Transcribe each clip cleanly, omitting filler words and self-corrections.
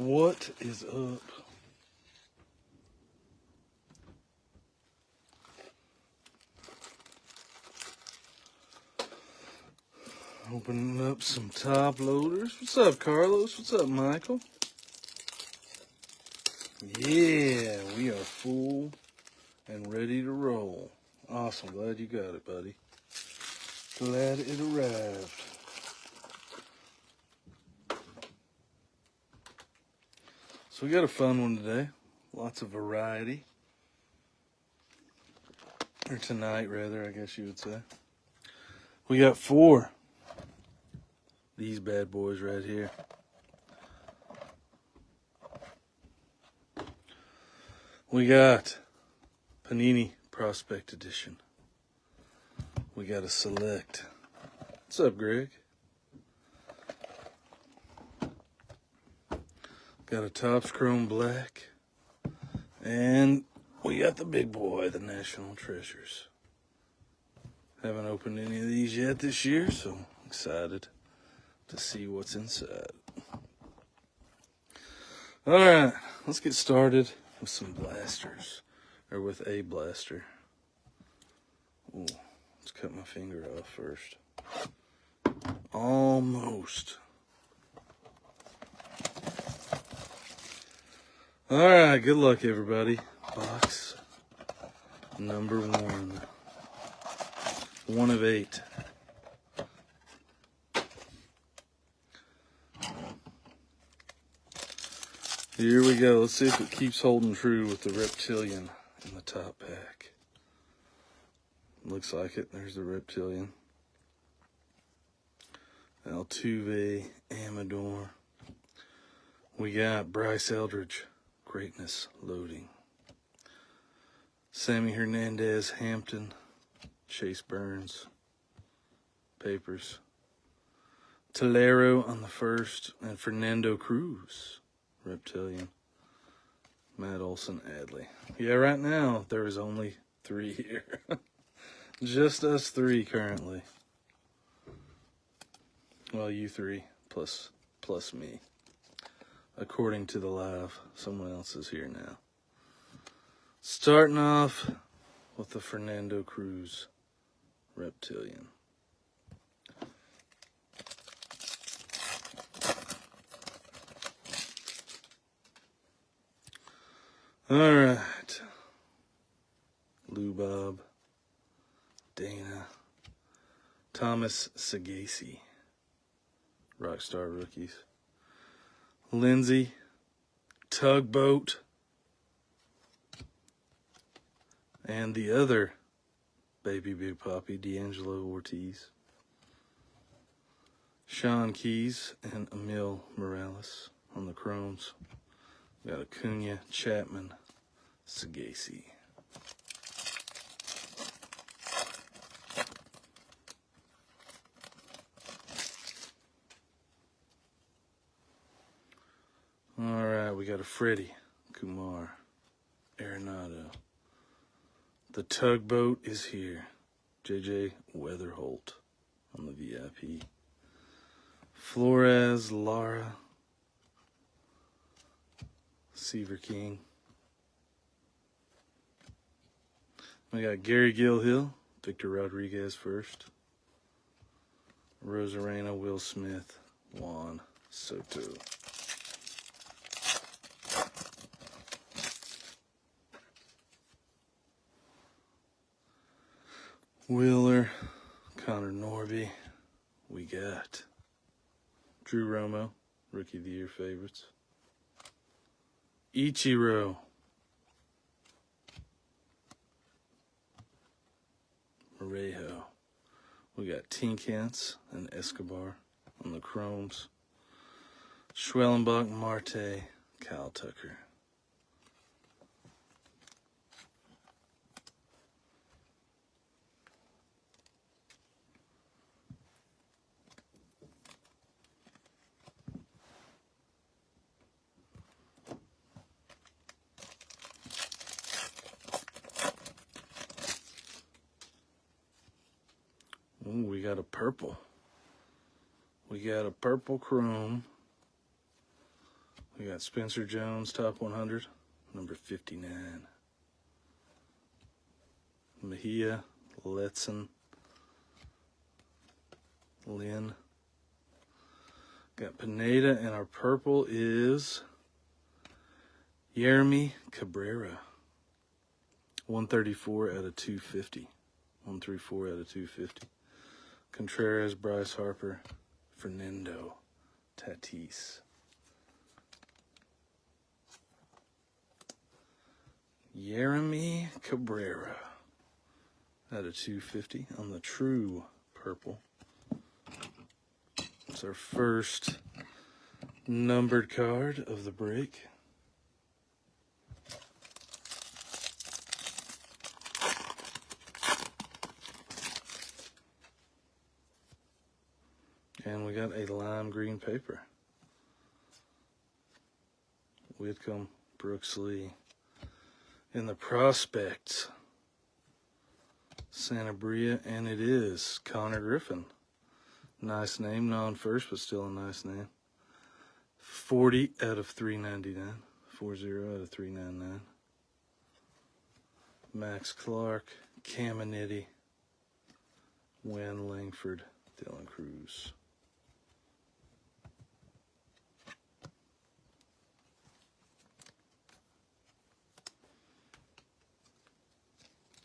What is up? Opening up some top loaders. What's up, Carlos? What's up, Michael? Yeah, we are full and ready to roll. Awesome. Glad you got it, buddy. Glad it arrived. So we got a fun one today. Lots of variety. Or tonight, rather, I guess you would say. We got 4. These bad boys right here. We got Panini Prospect Edition. We got a Select. What's up, Greg? Got a Topps Chrome Black. And we got the big boy, the National Treasures. Haven't opened any of these yet this year, so I'm excited to see what's inside. Alright, let's get started with some blasters. Or with a blaster. Ooh, let's cut my finger off first. Almost. Alright, good luck, everybody. Box number 1. 1 of 8. Here we go. Let's see if it keeps holding true with the reptilian in the top pack. Looks like it. There's the reptilian. Altuve, Amador. We got Bryce Eldridge, Greatness Loading. Sammy Hernandez, Hampton. Chase Burns, Papers. Tolero on the first, and Fernando Cruz, Reptilian. Matt Olson, Adley. Yeah, right now, there is only 3 here. Just us 3 currently. Well, you 3, plus me. According to the live, someone else is here now. Starting off with the Fernando Cruz Reptilian. All right. Lou Bob, Dana, Thomas Sagasi, Rockstar Rookies. Lindsay, Tugboat, and the other Baby Big Poppy, D'Angelo Ortiz. Sean Keys and Emil Morales on the Chromes. We got Acuna, Chapman, Sagasi. All right, we got a Freddie, Kumar, Arenado. The Tugboat is here. JJ Weatherholt on the VIP. Flores, Lara, Seaver King. We got Gary Gilhill, Victor Rodriguez first. Rosarena, Will Smith, Juan Soto. Wheeler, Connor Norby. We got Drew Romo, Rookie of the Year favorites. Ichiro. Morejo. We got Tinkance and Escobar on the Chromes. Schwellenbach, Marte, Kyle Tucker. Ooh, we got a purple. We got a purple chrome We got Spencer Jones, top 100, number 59. Mejia, Letson, Lynn. Got Pineda, and our purple is Jeremy Cabrera. 134 out of 250. 134 out of 250. Contreras, Bryce Harper, Fernando Tatis. Jeremy Cabrera out of 250 on the true purple. It's our first numbered card of the break. And we got a lime green paper. Whitcomb, Brooks Lee. In the prospects, Santa Bria, and it is Connor Griffin. Nice name, non-first, but still a nice name. 40 out of 399. 40 out of 399. Max Clark, Caminiti, Wynn Langford, Dylan Cruz.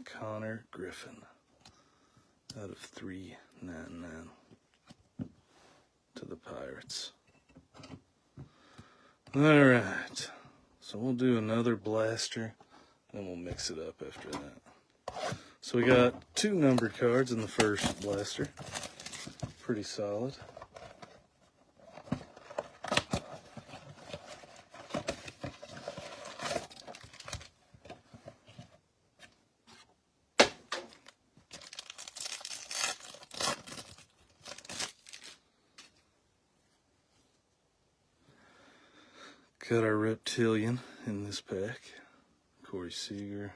Connor Griffin out of 399 to the Pirates. All right, so we'll do another blaster, and we'll mix it up after that. So we got 2 numbered cards in the first blaster. Pretty solid. Got our Reptilian in this pack. Corey Seager.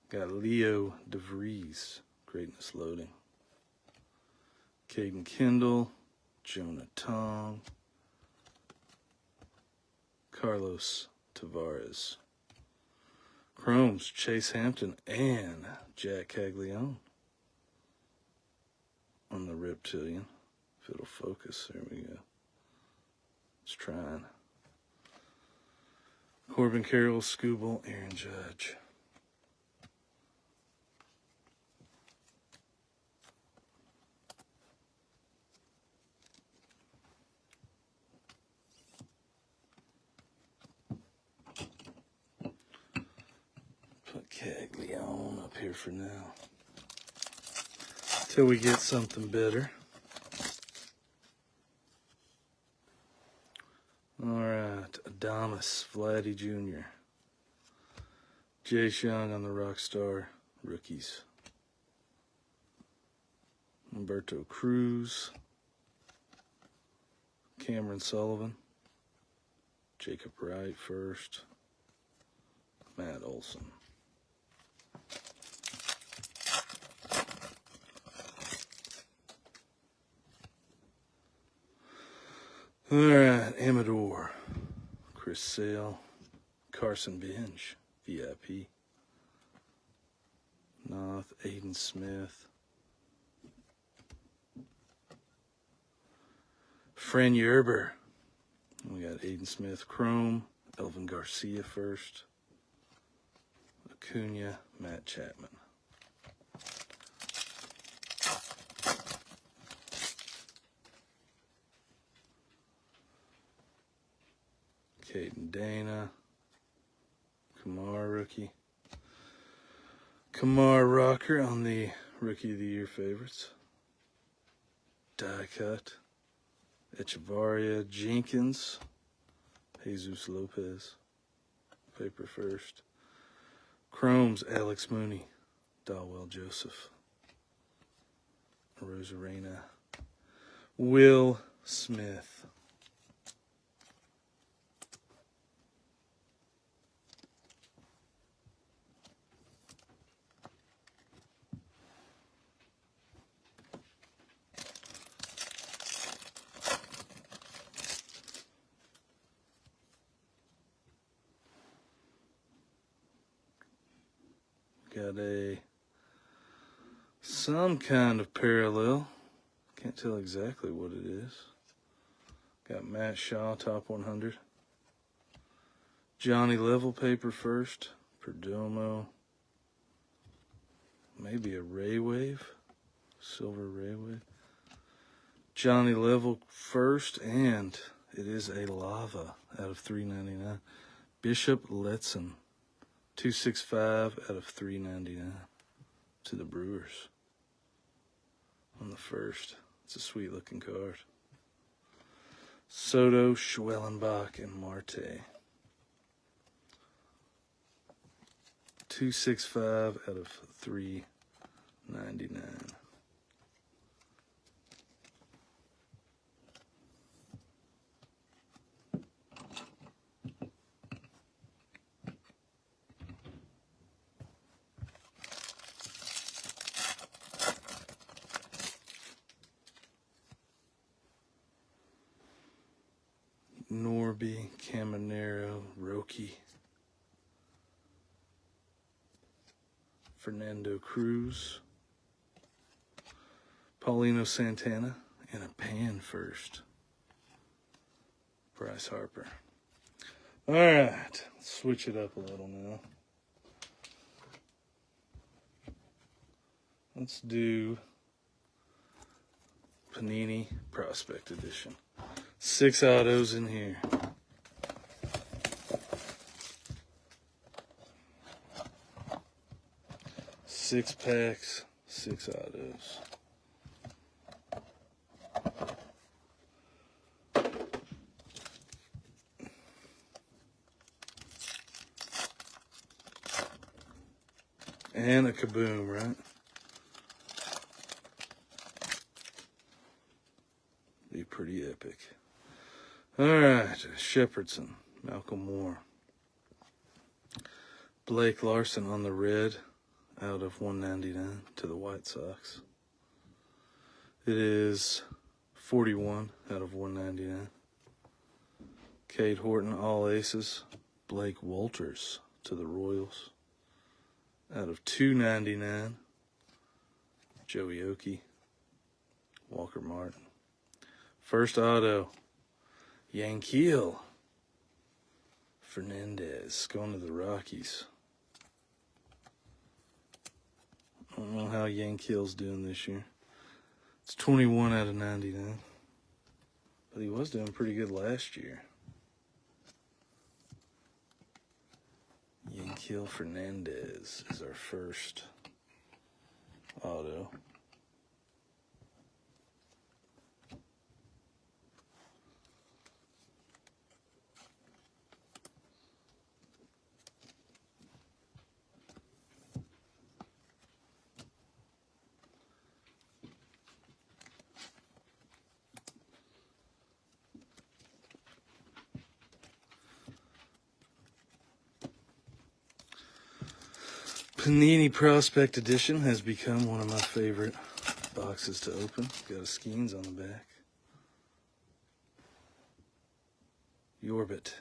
Got Leo DeVries. Greatness loading. Caden Kendall. Jonah Tong. Carlos Tavares. Chromes, Chase Hampton, and Jack Caglione on the Reptilian. If it'll focus, there we go. It's trying. Corbin Carroll, Scooble, Aaron Judge. Put Caglione up here for now. Till we get something better. Alright, Adamas Vladdy Jr. Jace Young on the Rockstar rookies. Humberto Cruz. Cameron Sullivan. Jacob Wright first. Matt Olson. Alright, Amador, Chris Sale, Carson Bench, VIP, Noth, Aiden Smith, Fran Yerber, we got Aiden Smith, Chrome, Elvin Garcia first, Acuna, Matt Chapman. Caden Dana, Kamar rookie, Kamar Rocker on the Rookie of the Year favorites, Die Cut, Echevarria, Jenkins, Jesus Lopez, paper first, Chromes, Alex Mooney, Dalwell Joseph, Rosarena, Will Smith. got some kind of parallel. Can't tell exactly what it is. Got Matt Shaw, top 100. Johnny Level paper first. Perdomo. Maybe a Ray Wave. Silver Ray Wave. Johnny Level first, and it is a Lava out of 399. Bishop Letson, 265 out of 399 to the Brewers on the first. It's a sweet looking card. Soto, Schwellenbach, and Marte. 265 out of 399. Norby, Caminero, Roki, Fernando Cruz, Paulino Santana, and a pan first. Bryce Harper. All right, let's switch it up a little now. Let's do Panini Prospect Edition. 6 autos in here. Six packs, 6 autos. And a kaboom, right? Be pretty epic. All right, Shepherdson, Malcolm Moore. Blake Larson on the red out of 199 to the White Sox. It is 41 out of 199. Cade Horton, all aces. Blake Walters to the Royals out of 299. Joey Oakey, Walker Martin. First auto, Yanquiel Fernandez going to the Rockies. I don't know how Yanquiel's doing this year. It's 21 out of 99. But he was doing pretty good last year. Yanquiel Fernandez is our first auto. Panini Prospect Edition has become one of my favorite boxes to open. Got a Skenes on the back. Yorbit,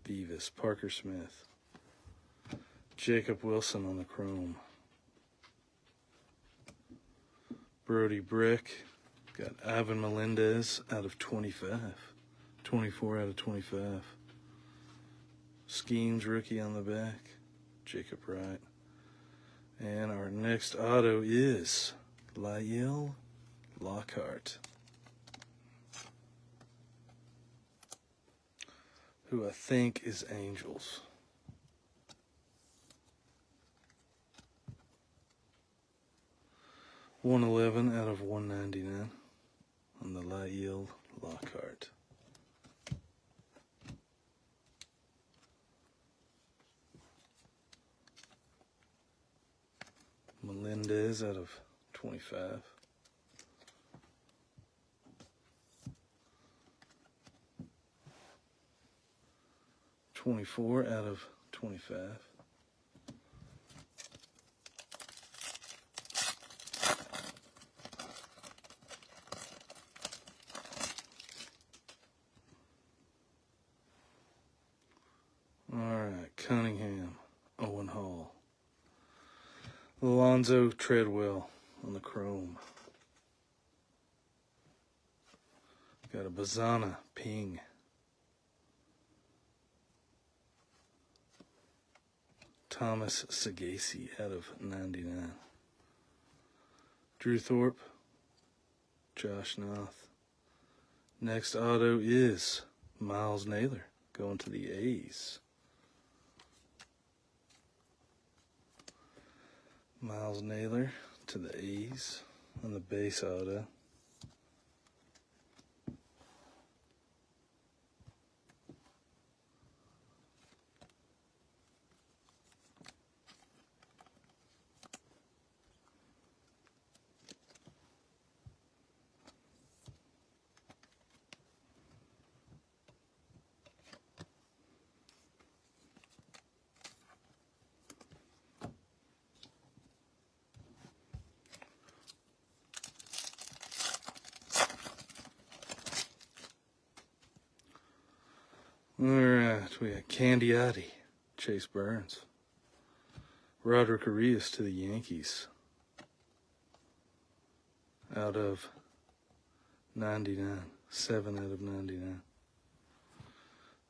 Beavis, Parker Smith, Jacob Wilson on the chrome. Brody Brick, got Ivan Melendez out of 25. 24 out of 25. Schemes rookie on the back. Jacob Wright. And our next auto is Lyle Lockhart, who I think is Angels. $111 out of $199 on the Lyle Lockhart. Melendez out of 25. $24 out of 25. All right, Cunningham, Owen Hall, Alfonso Treadwell on the chrome. Got a Bazana Ping. Thomas Sagasi out of 99. Drew Thorpe, Josh Noth. Next auto is Miles Naylor going to the A's. Miles Naylor to the A's on the base auto. All right, we got Candiotti, Chase Burns. Roderick Arias to the Yankees out of 99, 7 out of 99.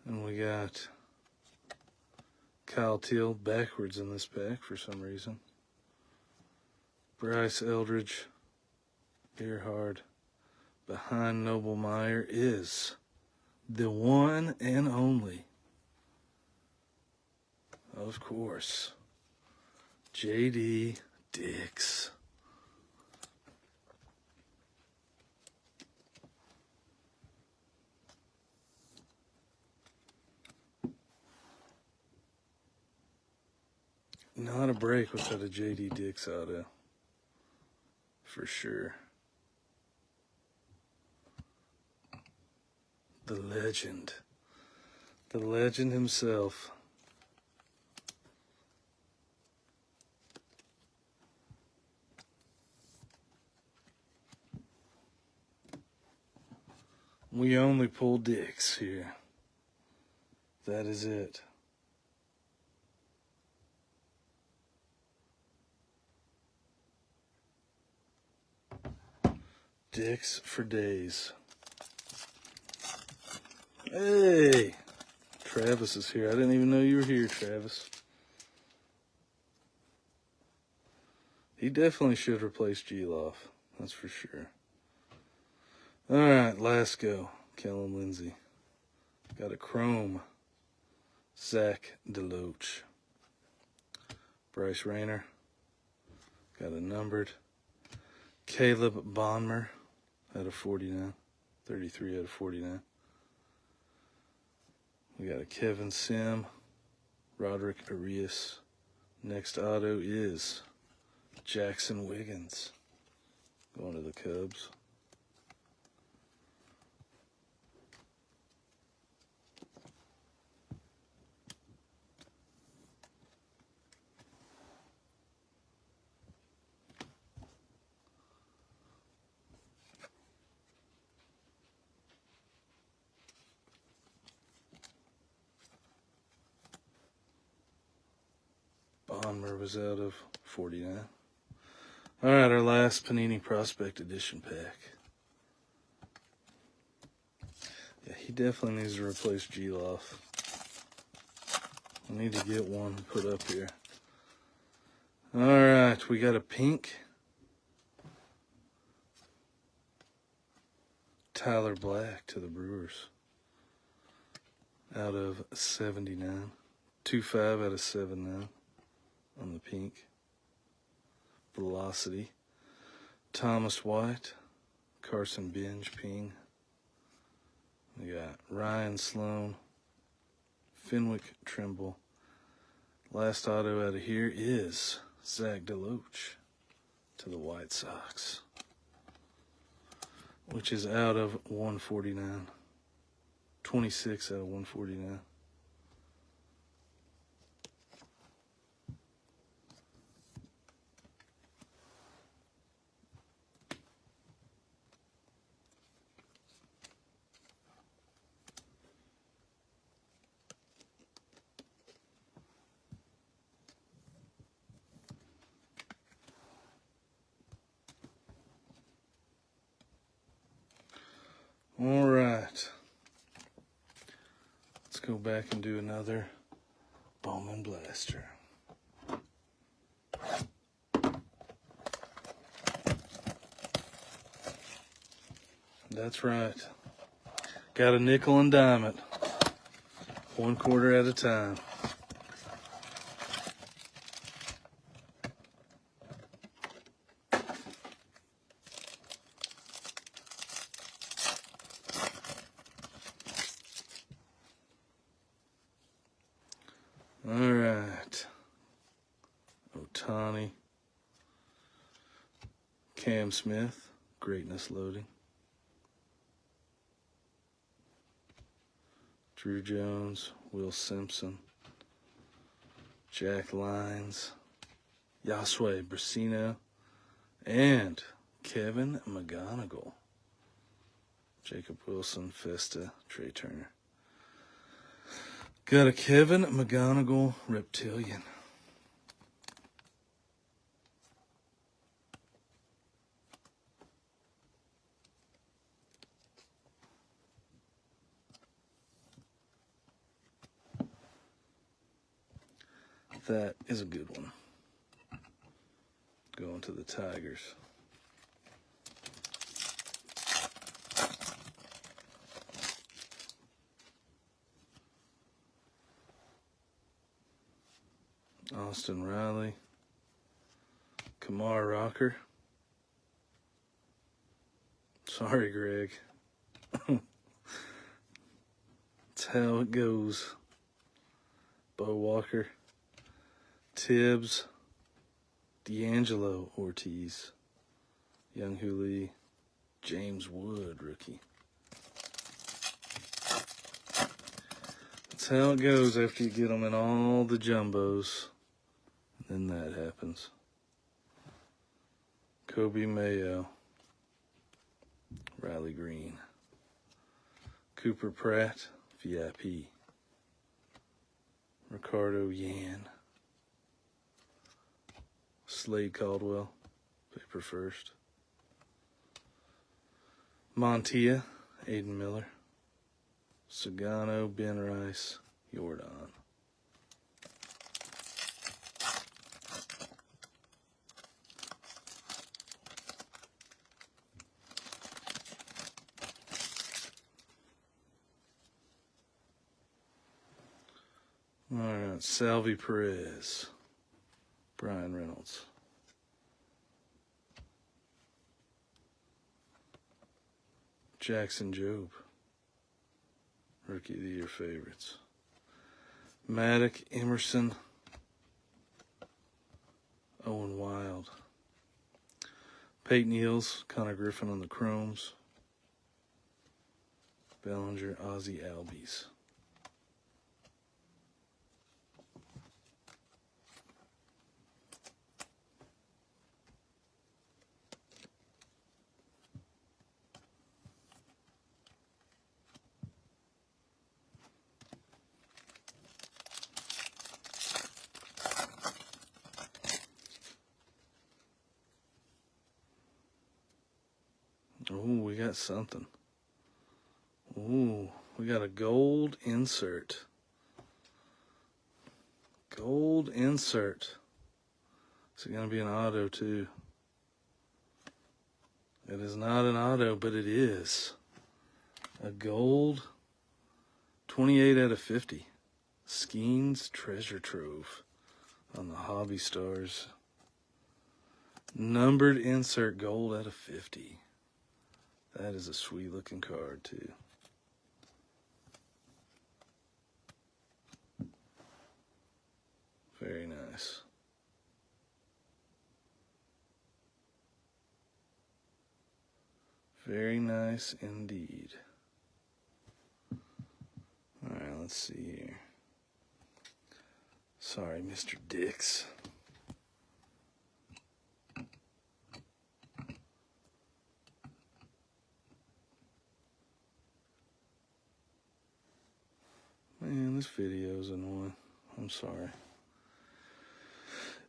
And we got Kyle Teal backwards in this pack for some reason. Bryce Eldridge, Earhard. Behind Noble Meyer is the one and only, of course, J.D. Dix. Not a break without a J.D. Dix auto, for sure. The legend himself. We only pull Dix here. That is it. Dix for days. Hey, Travis is here. I didn't even know you were here, Travis. He definitely should replace Geloff. That's for sure. All right, last go. Kellen Lindsay. Got a chrome. Zach DeLoach. Bryce Rayner. Got a numbered. Caleb Bonmer out of 49. 33 out of 49. We got a Kevin Sim, Roderick Arias. Next auto is Jackson Wiggins going to the Cubs. Bonmer was out of 49. All right, our last Panini Prospect Edition pack. Yeah, he definitely needs to replace Geloff. I need to get one put up here. All right, we got a pink. Tyler Black to the Brewers. Out of 79. 2-5 out of 7 now on the pink. Velocity. Thomas White. Carson Binge Ping. We got Ryan Sloan. Fenwick Trimble. Last auto out of here is Zach DeLoach to the White Sox, which is out of 149. 26 out of 149. All right. Let's go back and do another Bowman blaster. That's right. Got a nickel and dime it. 1/4 at a time. All right. Otani. Cam Smith. Greatness loading. Drew Jones. Will Simpson. Jack Lyons. Yasue Brasino. And Kevin McGonigal. Jacob Wilson. Festa. Trey Turner. Got a Kevin McGonigal Reptilian. That is a good one. Going to the Tigers. Austin Riley. Kamar Rocker. Sorry, Greg. That's how it goes. Bo Walker. Tibbs. D'Angelo Ortiz. Young Lee. James Wood, rookie. That's how it goes after you get them in all the jumbos. Then that happens. Kobe Mayo. Riley Green. Cooper Pratt, VIP. Ricardo Yan. Slade Caldwell, paper first. Montia, Aiden Miller. Sagano, Ben Rice, Jordan. All right, Salvi Perez, Brian Reynolds. Jackson Jobe, Rookie of the Year favorites. Maddock, Emerson, Owen Wild. Peyton Hills, Connor Griffin on the Chromes. Bellinger, Ozzie Albies. Oh, we got something. Ooh, we got a gold insert. Gold insert. Is it going to be an auto, too? It is not an auto, but it is. A gold 28 out of 50. Skenes Treasure Trove on the Hobby Stars. Numbered insert gold out of 50. That is a sweet looking card, too. Very nice. Very nice indeed. All right, let's see here. Sorry, Mr. Dix. Man, this video's annoying. I'm sorry.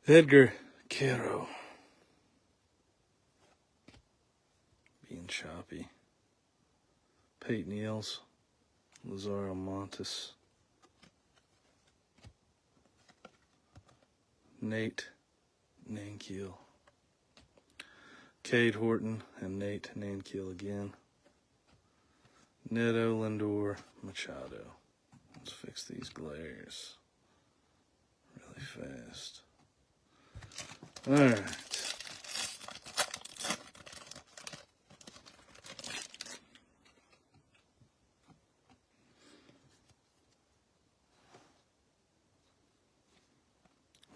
Edgar Quero. Being choppy. Peyton Eels, Lazaro Montes, Nate Nankiel, Cade Horton and Nate Nankiel again, Neto Lindor Machado. Let's fix these glares really fast. All right.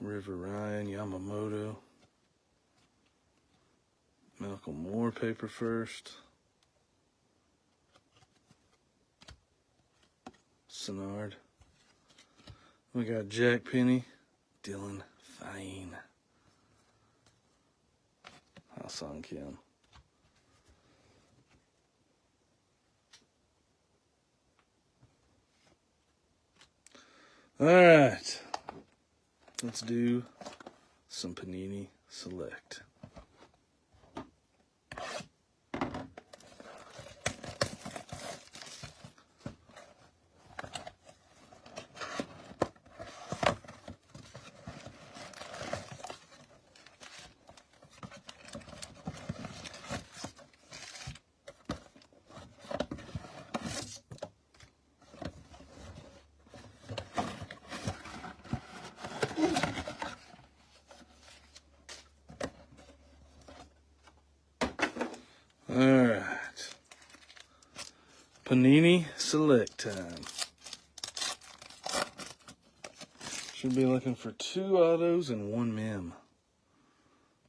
River Ryan, Yamamoto, Malcolm Moore paper first, Senard. We got Jack Penny, Dylan Fine, Ha-Seong Kim. All right, let's do some Panini Select. All right, Panini Select time. Should be looking for 2 autos and 1 mem.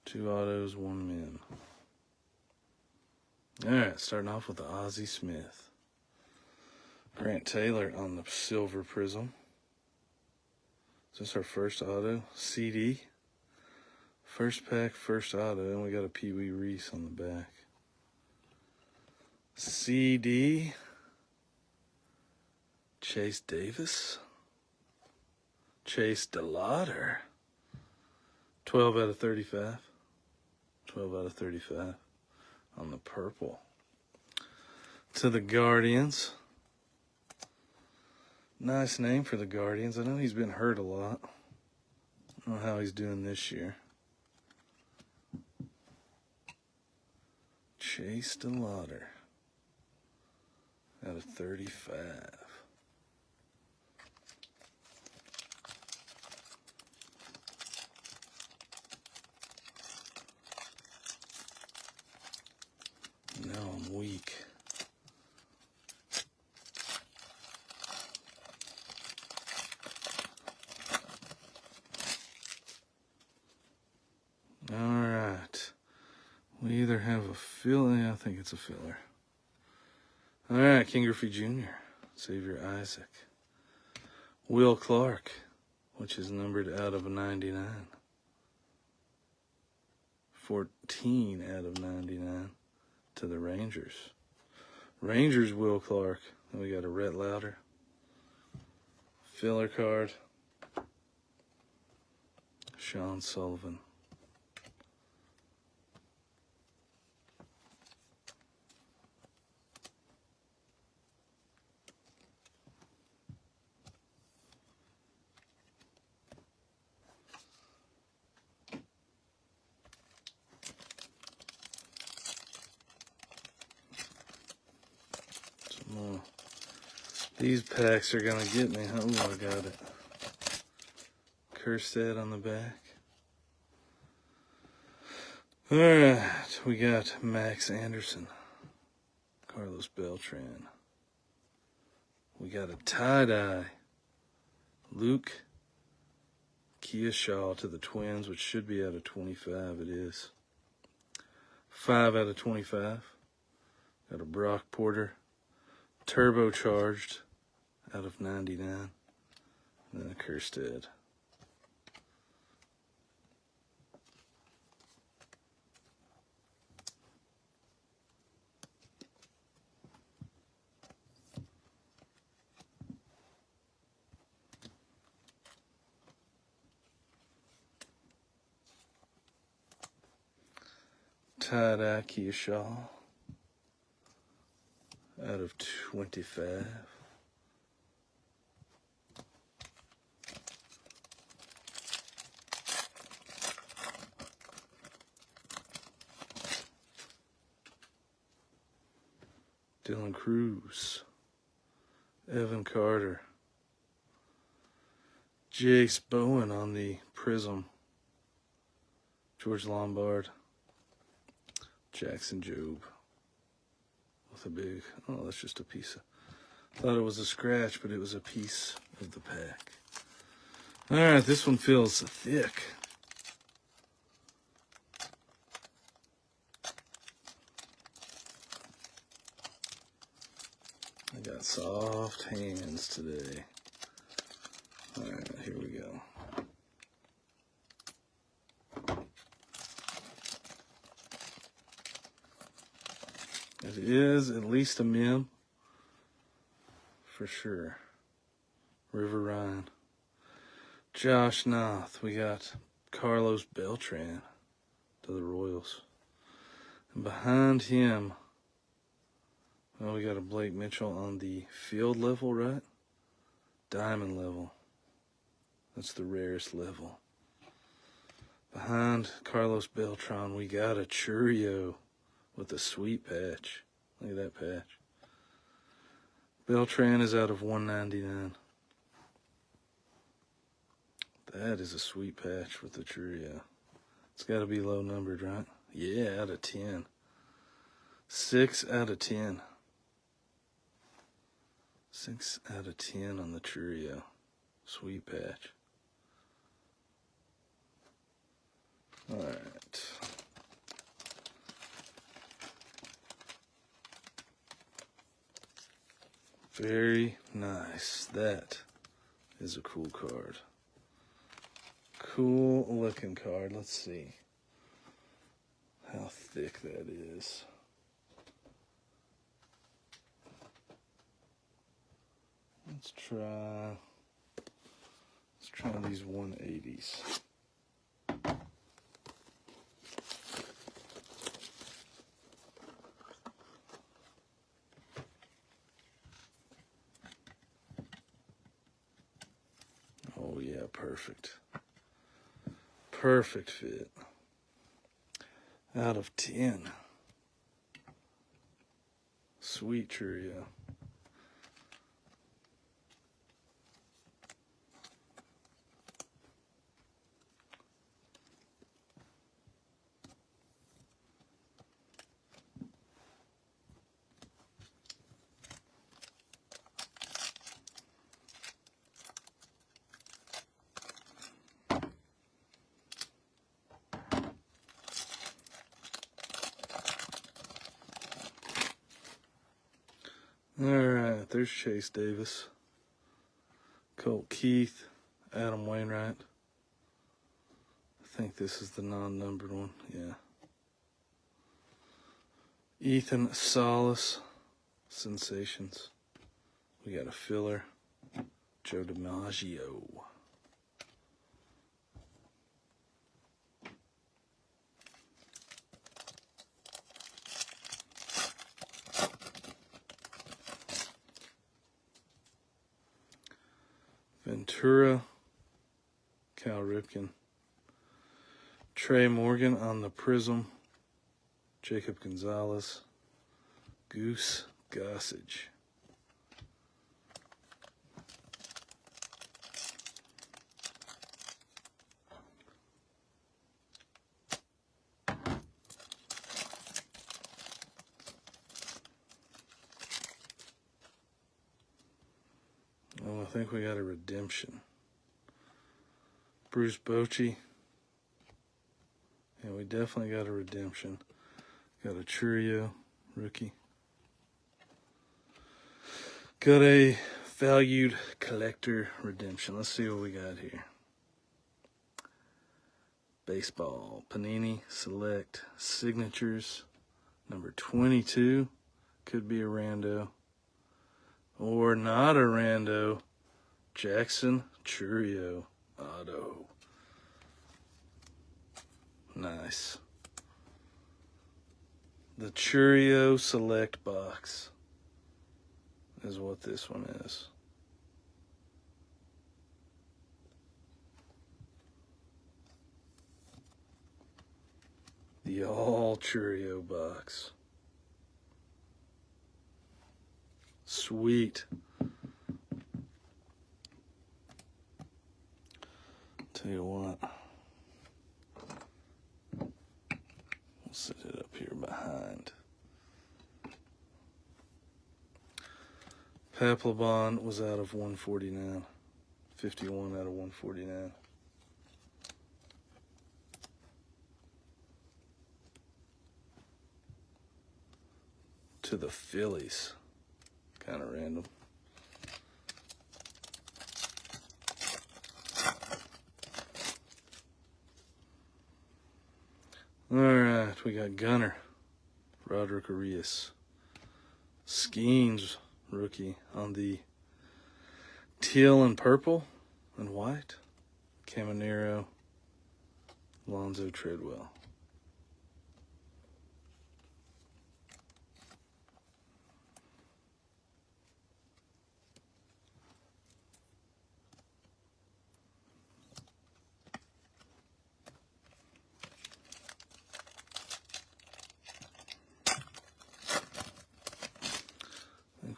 2 autos, 1 mem. All right, starting off with the Ozzie Smith. Grant Taylor on the silver prism. Is this our first auto? CD. First pack, first auto, and we got a Pee Wee Reese on the back. CD. Chase Davis. Chase DeLauder. 12 out of 35. 12 out of 35 on the purple. To the Guardians. Nice name for the Guardians. I know he's been hurt a lot. I don't know how he's doing this year. Chase DeLauder out of 35. Now I'm weak. All right. We either have a filler, I think it's a filler. All right, King Griffey Jr., Xavier Isaac. Will Clark, which is numbered out of 99. 14 out of 99 to the Rangers. Rangers, Will Clark. Then we got a Rhett Lauder. Filler card. Sean Sullivan. These packs are going to get me. Oh, I got it. Kerstead on the back. All right. We got Max Anderson. Carlos Beltran. We got a tie-dye. Luke Kearshaw to the Twins, which should be out of 25. It is. 5 out of 25. Got a Brock Porter. Turbocharged out of 99. And then a Kerstead. Tie-dye Kearshaw. out of 25. Dylan Cruz, Evan Carter, Jace Bowen on the Prism, George Lombard, Jackson Jobe with a big, oh, that's just a piece of, thought it was a scratch, but it was a piece of the pack. All right, this one feels thick. I got soft hands today. All right, here we go. It is at least a mem, for sure. River Ryan. Josh Noth. We got Carlos Beltran to the Royals. And behind him, well, we got a Blake Mitchell on the field level, right? Diamond level. That's the rarest level. Behind Carlos Beltran, we got a Chourio with a sweet patch. Look at that patch. Beltran is out of 199. That is a sweet patch with the Chourio. It's got to be low numbered, right? Yeah, out of 10. 6 out of 10. 6 out of 10 on the Chourio. Sweet patch. All right. Very nice. That is a cool card. Cool looking card. Let's see how thick that is. Let's try these 180s. Oh yeah, perfect. Perfect fit. Out of 10. Sweet Chourio. All right, there's Chase Davis, Colt Keith, Adam Wainwright. I think this is the non-numbered one, yeah. Ethan Salas, Sensations. We got a filler, Joe DiMaggio. Ventura, Cal Ripken, Trey Morgan on the Prism, Jacob Gonzalez, Goose Gossage. Oh, I think we got a redemption. Bruce Bochy. Yeah, we definitely got a redemption. Got a Chourio rookie. Got a valued collector redemption. Let's see what we got here. Baseball, Panini Select Signatures, number 22. Could be a rando. Or not a rando. Jackson Chourio auto. Nice. The Chourio Select box. is what this one is. The all Chourio box. Sweet. Tell you what. We'll set it up here behind. Papelbon was out of 149. 51 out of 149. To the Phillies. Kind of random. All right, we got Gunner, Roderick Arias, Skenes rookie on the teal and purple and white, Caminero, Alonzo Treadwell.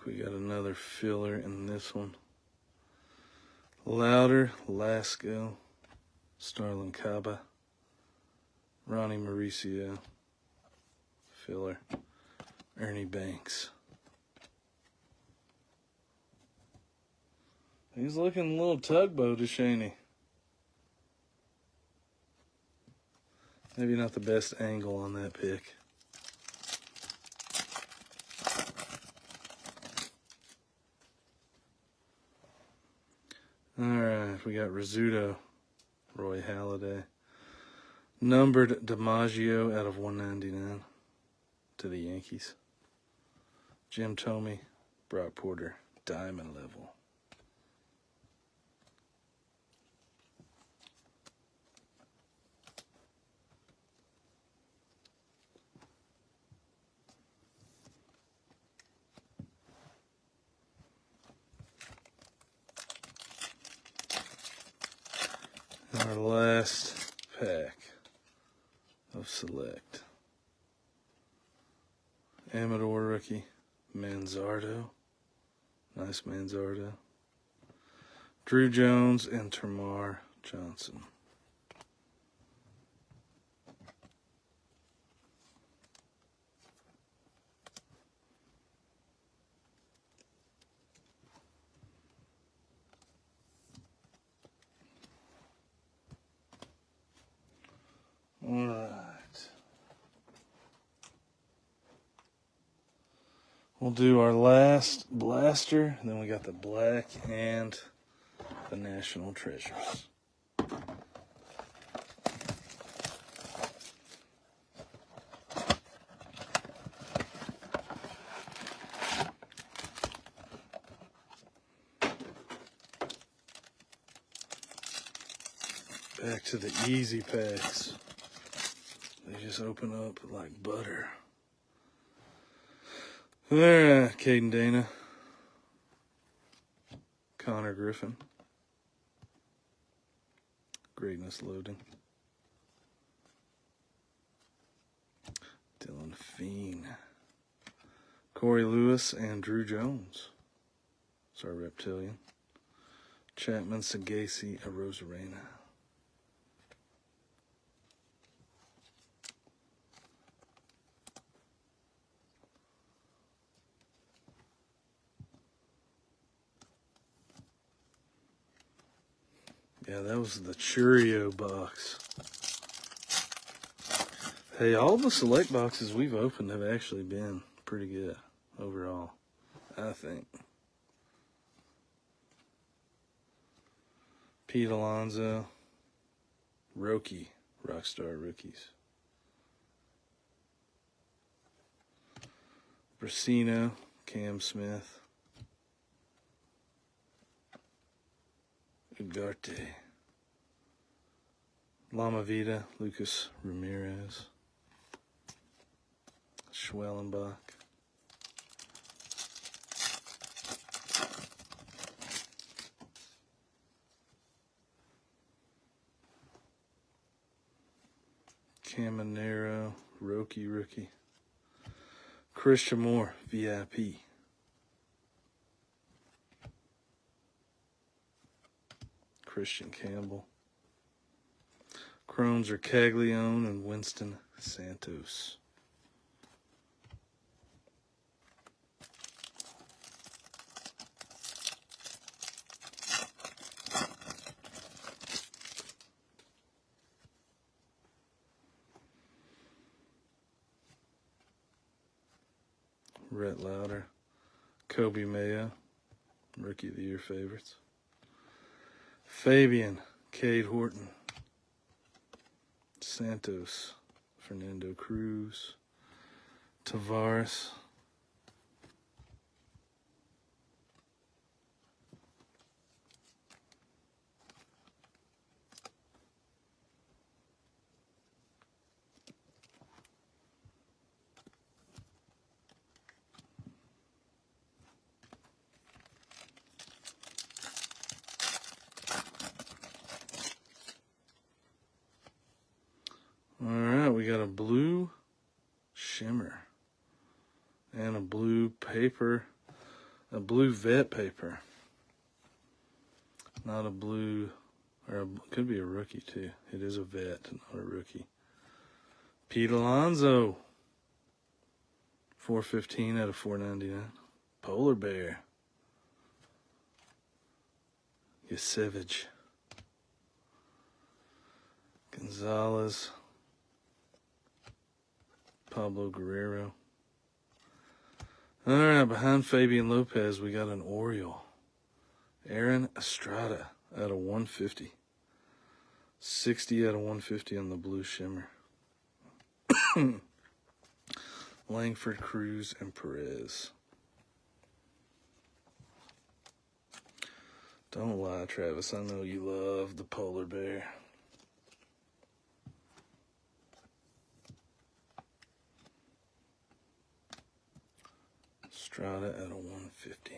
We got another filler in this one. Louder, Lasco, Starlin Caba, Ronnie Mauricio, filler, Ernie Banks. He's looking a little tugboatish, ain't he? Maybe not the best angle on that pick. All right, we got Rizzuto, Roy Halladay. Numbered DiMaggio out of 199 to the Yankees. Jim Thome, Brock Porter, diamond level. Our last pack of Select. Amador rookie, Manzardo. Nice Manzardo. Drew Jones and Termarr Johnson. All right. We'll do our last blaster, and then we got the black and the National Treasures. Back to the easy packs. They just open up like butter. All right, Caden Dana, Connor Griffin, Greatness Loading, Dylan Feen, Corey Lewis, and Drew Jones. It's our Reptilian. Chapman, Sagasi, Arozarena. Yeah, that was the Chourio box. Hey, all the Select boxes we've opened have actually been pretty good overall, I think. Pete Alonso, Roki, Rockstar Rookies. Brasino, Cam Smith. Ugarte. Lama Vida, Lucas Ramirez. Schwellenbach. Caminero, rookie. Christian Moore, VIP. Christian Campbell. Chromes are Caglione and Winston Santos. Rhett Lauder, Kobe Mayo, Rookie of the Year favorites. Fabian, Cade Horton, Santos, Fernando Cruz, Tavares, all right, we got a blue shimmer and a blue paper, a blue vet paper. Not a blue, or could be a rookie too. It is a vet, not a rookie. Pete Alonso, 415 out of 499. Polar Bear. Yasevich. Gonzalez. Pablo Guerrero. All right, behind Fabian Lopez, we got an Oriole. Aaron Estrada out of 150. 60 out of 150 on the blue shimmer. Langford, Cruz, and Perez. Don't lie, Travis. I know you love the Polar Bear. Estrada at a 150.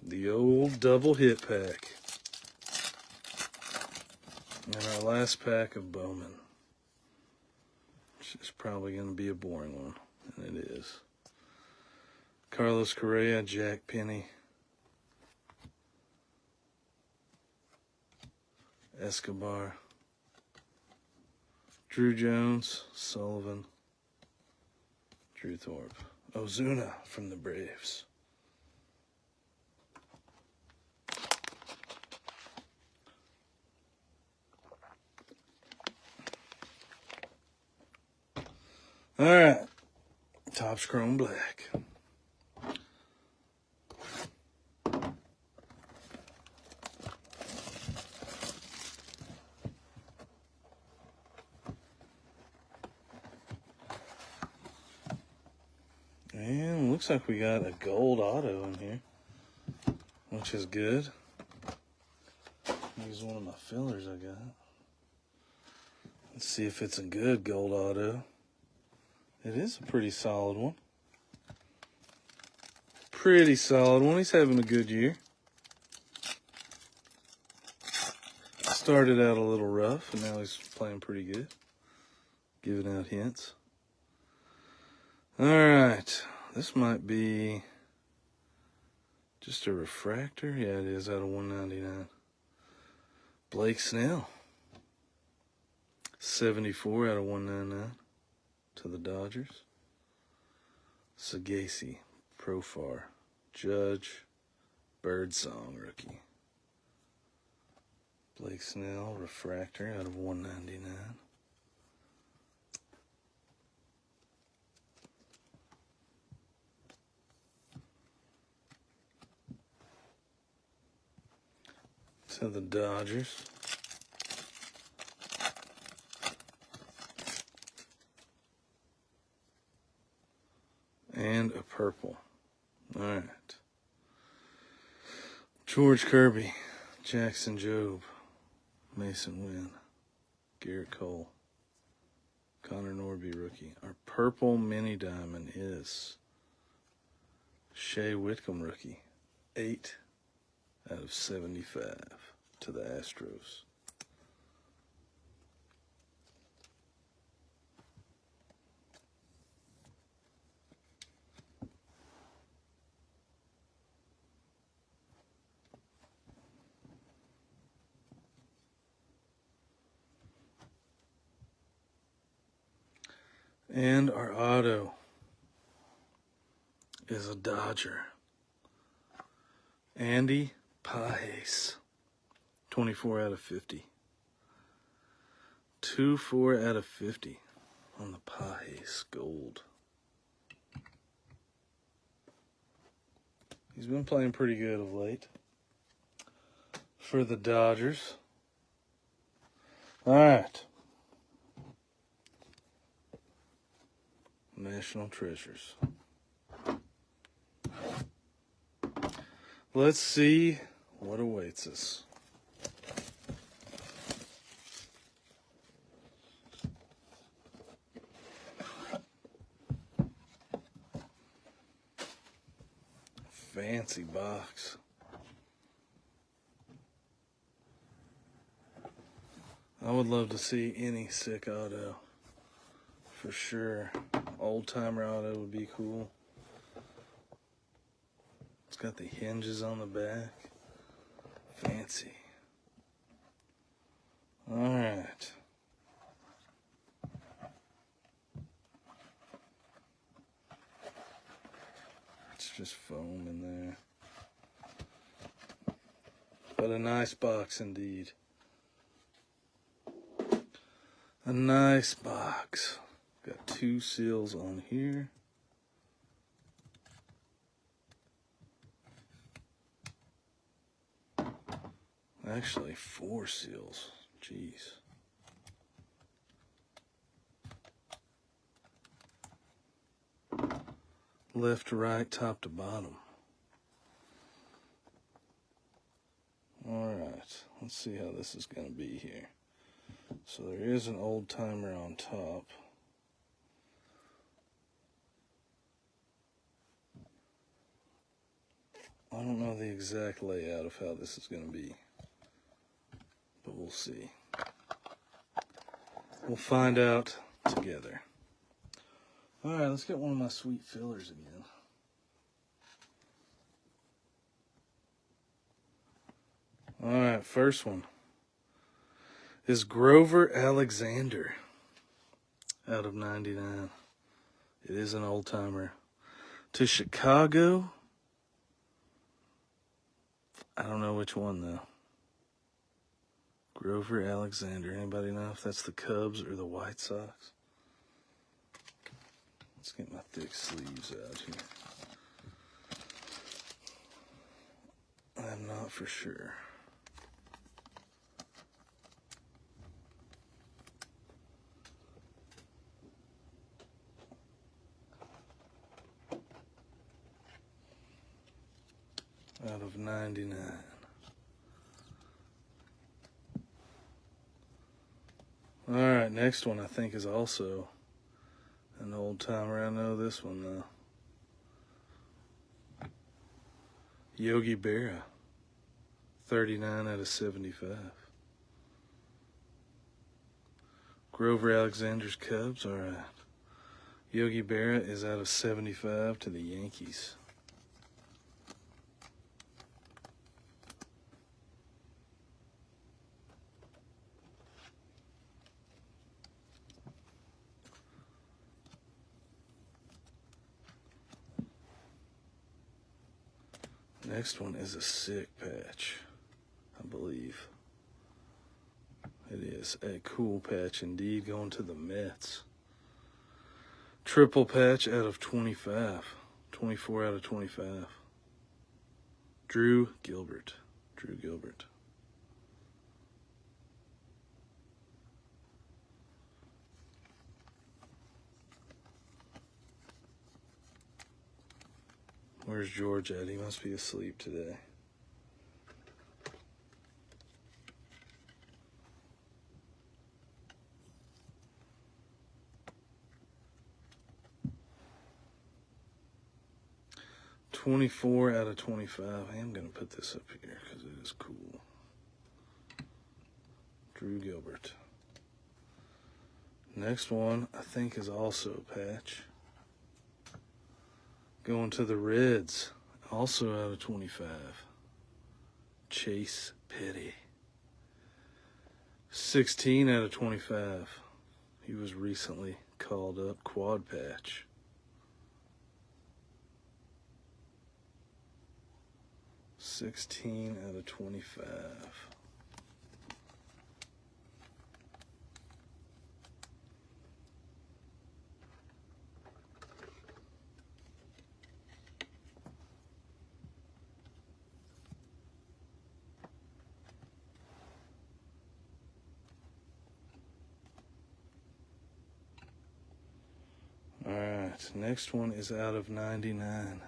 The old double hit pack. And our last pack of Bowman. Which is probably going to be a boring one. And it is. Carlos Correa, Jack Penny, Escobar, Drew Jones, Sullivan, Drew Thorpe, Ozuna from the Braves. All right, Topps Chrome Black. And looks like we got a gold auto in here, which is good. Here's one of my fillers I got. Let's see if it's a good gold auto. It is a pretty solid one. Pretty solid one. He's having a good year. Started out a little rough, and now he's playing pretty good. Giving out hints. All right. This might be just a refractor. Yeah, it is out of 199. Blake Snell. 74 out of 199 to the Dodgers. Sagasi, Profar, Judge, Birdsong rookie. Blake Snell, refractor out of 199. To the Dodgers. And a purple. All right. George Kirby, Jackson Jobe, Mason Wynn, Garrett Cole, Connor Norby rookie. Our purple mini diamond is Shea Whitcomb rookie. 8 out of 75 to the Astros. And our auto is a Dodger. Andy Pages. 24 out of 50. 2-4 out of 50 on the Pages gold. He's been playing pretty good of late for the Dodgers. All right. National Treasures. Let's see what awaits us. Fancy box. I would love to see any sick auto. For sure. Old timer auto would be cool. It's got the hinges on the back. Fancy. Alright. It's just foam in there. But a nice box indeed. A nice box. Got 2 seals on here. Actually, 4 seals. Jeez. Left to right, top to bottom. Alright, let's see how this is going to be here. So there is an old timer on top. I don't know the exact layout of how this is going to be, but we'll see. We'll find out together. Alright, let's get one of my sweet fillers again. Alright, first one is Grover Alexander out of 99. It is an old timer. To Chicago. I don't know which one though. Grover Alexander. Anybody know if that's the Cubs or the White Sox? Let's get my thick sleeves out here. I'm not for sure. Out of 99. Alright, next one I think is also an old timer. I know this one though. Yogi Berra. 39 out of 75. Grover Alexander's Cubs. Alright. Yogi Berra is out of 75 to the Yankees. Next one is a sick patch, I believe. It is a cool patch indeed, going to the Mets. Triple patch out of 25. 24 out of 25. Drew Gilbert. Drew Gilbert. Where's George at? He must be asleep today. 24 out of 25. I am going to put this up here because it is cool. Drew Gilbert. Next one, I think, is also a patch. Going to the Reds, also out of 25. Chase Petty. 16 out of 25. He was recently called up. Quad patch. $16 out of 25. All right, next one is out of 99.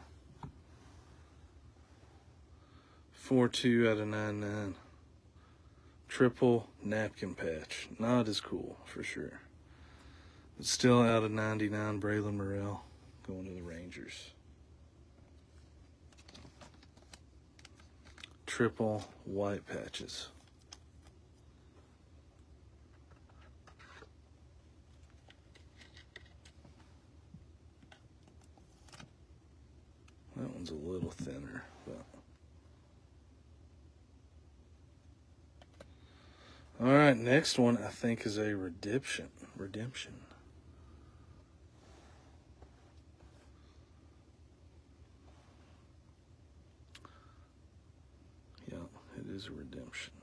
4-2 out of 99. Triple napkin patch. Not as cool, for sure. But still out of 99, Braylon Morrell going to the Rangers. Triple white patches. That one's a little thinner, but... All right, next one I think is a redemption. Yeah, it is a redemption.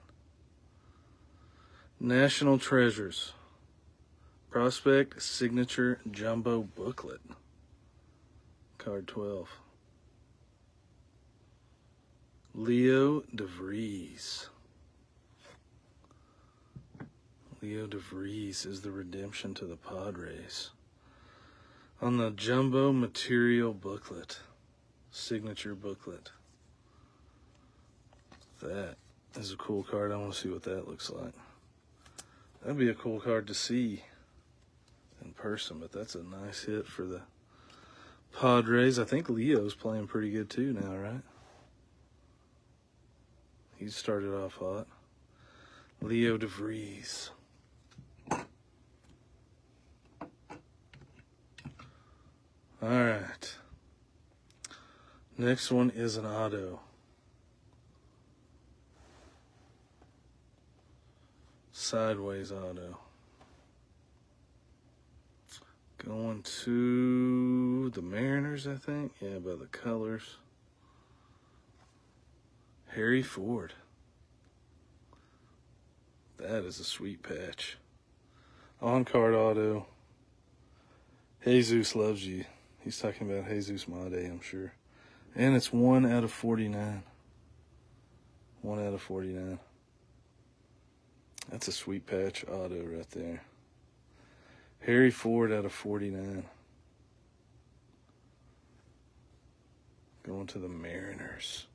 National Treasures. Prospect Signature Jumbo Booklet. Card 12. Leo Vries. Leo Vries is the redemption to the Padres. On the Jumbo Material Booklet. Signature Booklet. That is a cool card. I want to see what that looks like. That'd be a cool card to see in person, but that's a nice hit for the Padres. I think Leo's playing pretty good too now, right? He started off hot. Leo Vries. All right. Next one is an auto. Sideways auto. Going to the Mariners, I think. Yeah, by the colors. Harry Ford. That is a sweet patch. On-card auto. Jesus loves you. He's talking about Jesus Made, I'm sure. And it's 1 out of 49. 1 out of 49. That's a sweet patch auto right there. Harry Ford out of 49. Going to the Mariners.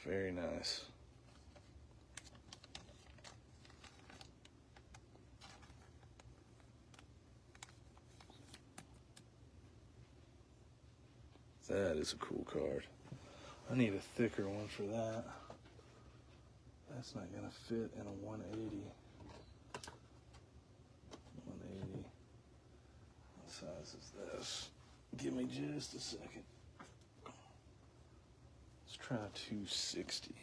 Very nice. That is a cool card. I need a thicker one for that. That's not going to fit in a 180. 180. What size is this? Give me just a second. Let's try 260.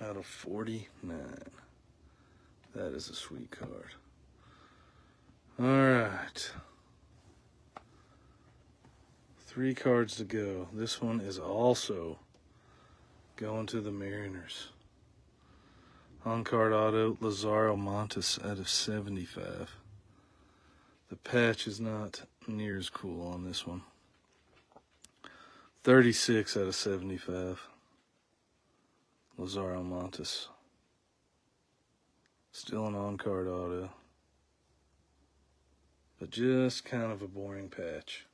Out of 49. That is a sweet card. All right. 3 cards to go. This one is also going to the Mariners. On-card auto, Lazaro Montes out of 75. The patch is not near as cool on this one. 36 out of 75. Lazaro Montes. Still an on-card auto. But just kind of a boring patch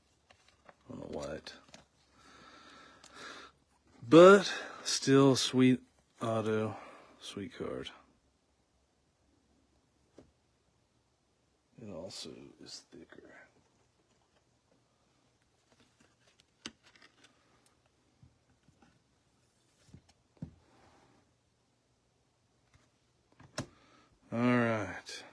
on the white. But still a sweet auto, sweet card. It also is thicker. All right.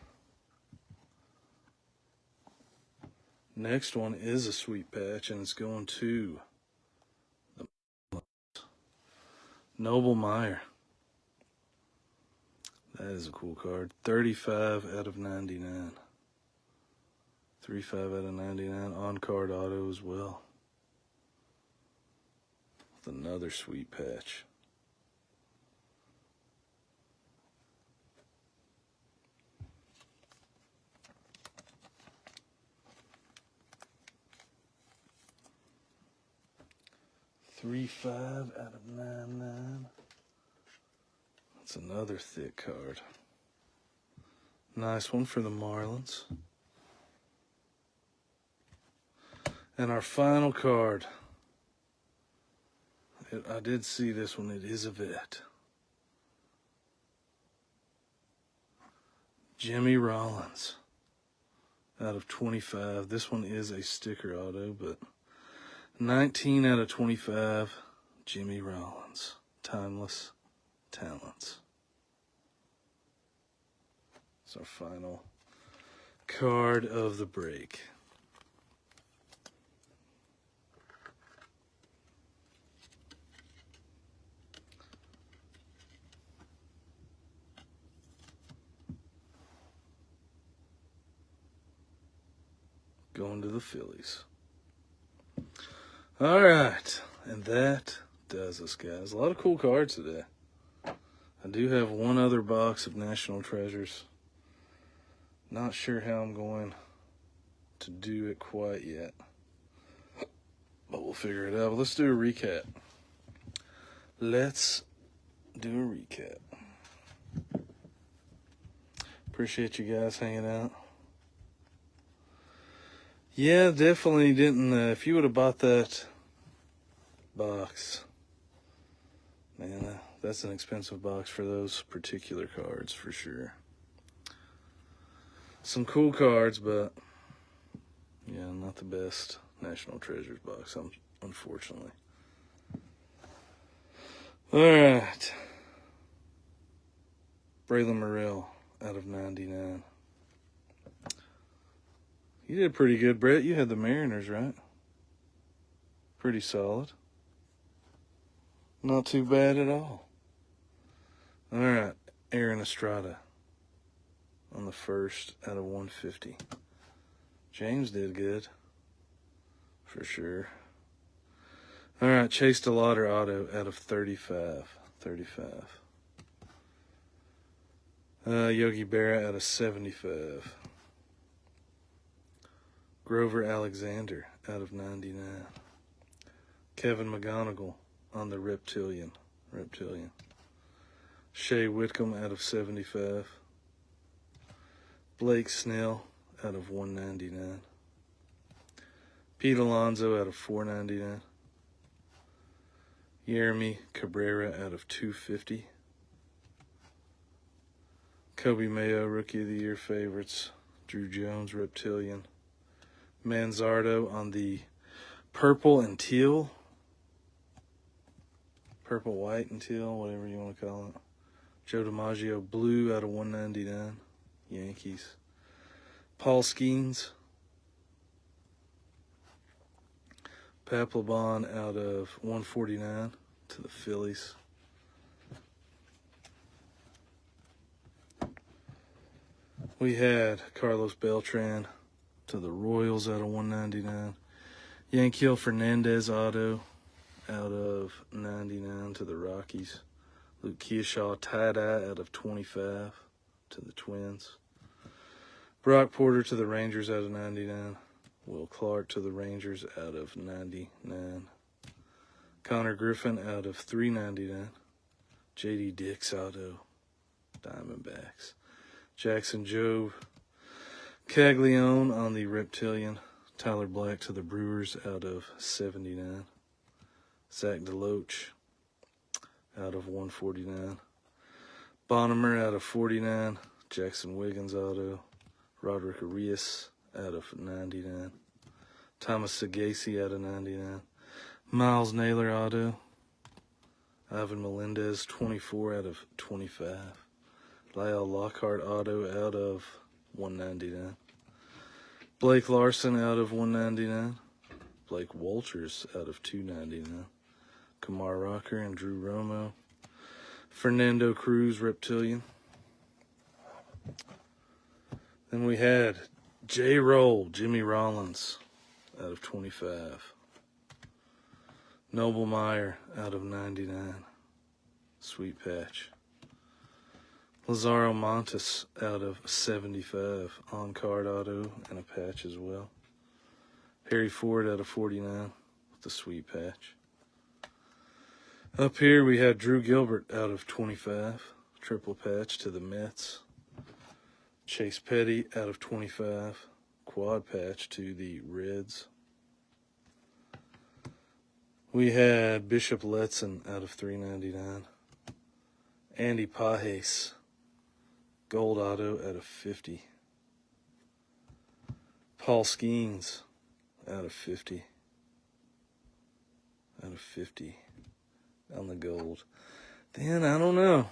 Next one is a sweet patch, and it's going to the Noble Meyer. That is a cool card. 35 out of 99. 35 out of 99. On-card auto as well. With another sweet patch. $3.5 out of 99. That's another thick card. Nice one for the Marlins. And our final card. I did see this one. It is a vet. Jimmy Rollins. Out of 25. This one is a sticker auto, but 19 out of 25. Jimmy Rollins. Timeless talents. It's our final card of the break. Going to the Phillies. All right, and that does us, guys. A lot of cool cards today. I do have one other box of National Treasures. Not sure how I'm going to do it quite yet, but we'll figure it out. But let's do a recap. Let's do a recap. Appreciate you guys hanging out. Yeah, definitely didn't. If you would have bought that box, man, that's an expensive box for those particular cards for sure. Some cool cards, but yeah, not the best National Treasures box, unfortunately. All right. Braylon Morrell out of 99. You did pretty good, Brett. You had the Mariners, right? Pretty solid. Not too bad at all. All right. Aaron Estrada on the first out of 150. James did good. For sure. All right. Chase DeLauder auto out of 35. 35. Yogi Berra out of 75. Grover Alexander out of 99. Kevin McGonigal on the Reptilian. Shea Whitcomb out of 75. Blake Snell out of 199. Pete Alonso out of 499. Yeremy Cabrera out of 250. Kobe Mayo, Rookie of the Year favorites. Drew Jones, Reptilian. Manzardo on the purple and teal. Purple, white, and teal, whatever you want to call it. Joe DiMaggio, blue out of 199. Yankees. Paul Skenes. Papelbon out of 149 to the Phillies. We had Carlos Beltran to the Royals out of 199. Yanquiel Fernandez auto out of 99 to the Rockies. Luke Kearshaw tie-dye out of 25 to the Twins. Brock Porter to the Rangers out of 99. Will Clark to the Rangers out of 99. Connor Griffin out of 399. J.D. Dix auto, Diamondbacks. Jackson Joe Caglione on the Reptilian. Tyler Black to the Brewers out of 79. Zach DeLoach out of 149. Bonnemer out of 49. Jackson Wiggins auto. Roderick Arias out of 99. Thomas Sagasi out of 99. Miles Naylor auto. Ivan Melendez 24 out of 25. Lyle Lockhart auto out of 199. Blake Larson out of 199. Blake Walters out of 299. Kamar Rocker and Drew Romo. Fernando Cruz Reptilian. Then we had J. Roll, Jimmy Rollins out of 25. Noble Meyer out of 99. Sweet patch. Lazaro Montes out of 75. On-card auto and a patch as well. Harry Ford out of 49 with the sweet patch. Up here we had Drew Gilbert out of 25. Triple patch to the Mets. Chase Petty out of 25. Quad patch to the Reds. We had Bishop Letson out of 399. Andy Pajes. Gold auto out of 50. Paul Skenes out of 50. Out of 50 on the gold. Then I don't know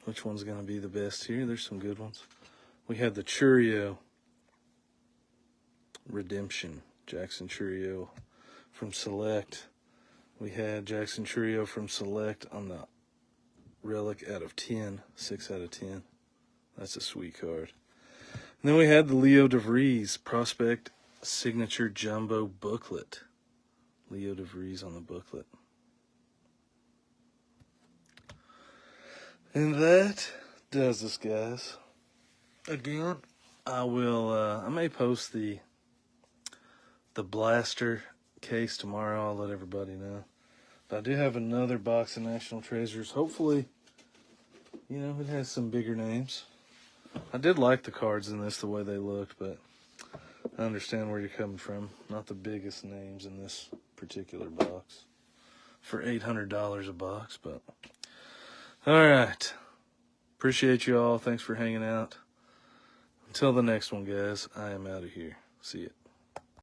which one's going to be the best here. There's some good ones. We had the Chourio Redemption. Jackson Chourio from Select. We had Jackson Chourio from Select on the Relic out of 10. 6 out of 10. That's a sweet card. And then we had the Leo DeVries Prospect Signature Jumbo Booklet. Leo DeVries on the booklet. And that does this, guys. Again, I may post the blaster case tomorrow. I'll let everybody know. But I do have another box of National Treasures. Hopefully, it has some bigger names. I did like the cards in this, the way they looked, but I understand where you're coming from. Not the biggest names in this particular box for $800 a box, but all right. Appreciate you all. Thanks for hanging out. Until the next one, guys, I am out of here. See ya.